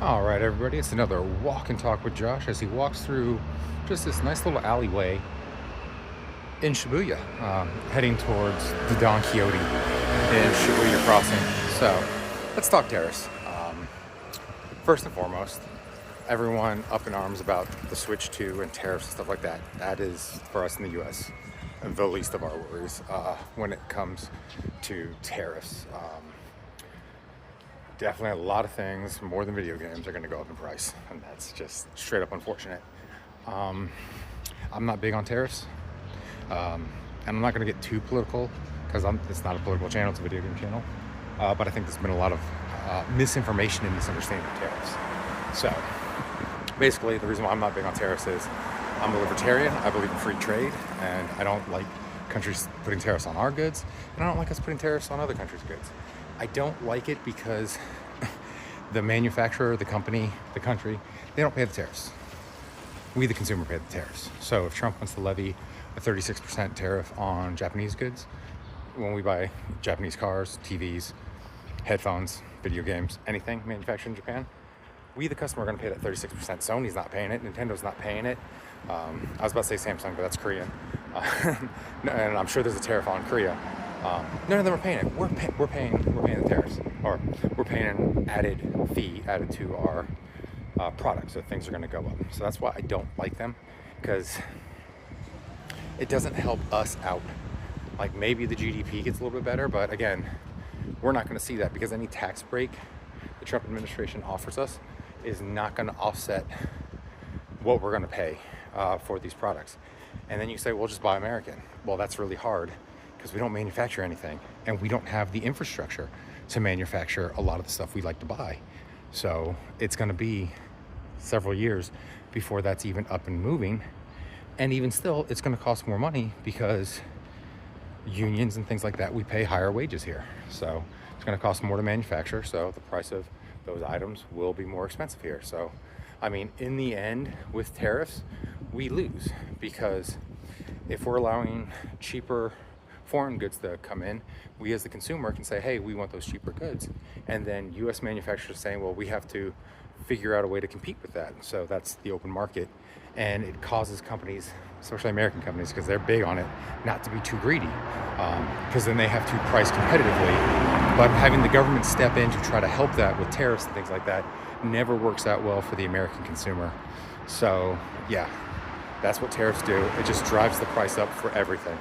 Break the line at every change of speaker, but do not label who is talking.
All right, everybody, it's another walk and talk with Josh as he walks through just this nice little alleyway in Shibuya, heading towards the Don Quixote in Shibuya Crossing. So let's talk tariffs. First and foremost, everyone up in arms about the switch to and tariffs and stuff like that. That is, for us in the US, the least of our worries when it comes to tariffs. Definitely a lot of things, more than video games, are going to go up in price, and that's just straight up unfortunate. I'm not big on tariffs, and I'm not going to get too political because it's not a political channel, it's a video game channel. But I think there's been a lot of misinformation and misunderstanding of tariffs. So basically, the reason why I'm not big on tariffs is I'm a libertarian. I believe in free trade, and I don't like countries putting tariffs on our goods, and I don't like us putting tariffs on other countries' goods. I don't like it because the manufacturer, the company, the country, they don't pay the tariffs. We, the consumer, pay the tariffs. So if Trump wants to levy a 36% tariff on Japanese goods, when we buy Japanese cars, TVs, headphones, video games, anything manufactured in Japan, we, the customer, are going to pay that 36%. Sony's not paying it. Nintendo's not paying it. I was about to say Samsung, but that's Korean. And I'm sure there's a tariff on Korea. None of them are paying it. We're paying the tariffs, or we're paying an added fee added to our product, so things are going to go up. So that's why I don't like them, because it doesn't help us out. Like, maybe the GDP gets a little bit better, but again, we're not going to see that because any tax break the Trump administration offers us is not going to offset what we're going to pay for these products. And then you say, well, just buy American. Well, that's really hard, because we don't manufacture anything, and we don't have the infrastructure to manufacture a lot of the stuff we like to buy. So it's going to be several years before that's even up and moving. And even still, it's going to cost more money because unions and things like that, we pay higher wages here. So it's going to cost more to manufacture. So the price of those items will be more expensive here. So, I mean, in the end, with tariffs, we lose, because if we're allowing cheaper foreign goods to come in, we as the consumer can say, hey, we want those cheaper goods. And then US manufacturers saying, well, we have to figure out a way to compete with that. So that's the open market. And it causes companies, especially American companies, because they're big on it, not to be too greedy, because then they have to price competitively. But having the government step in to try to help that with tariffs and things like that never works out well for the American consumer. So yeah, that's what tariffs do. It just drives the price up for everything.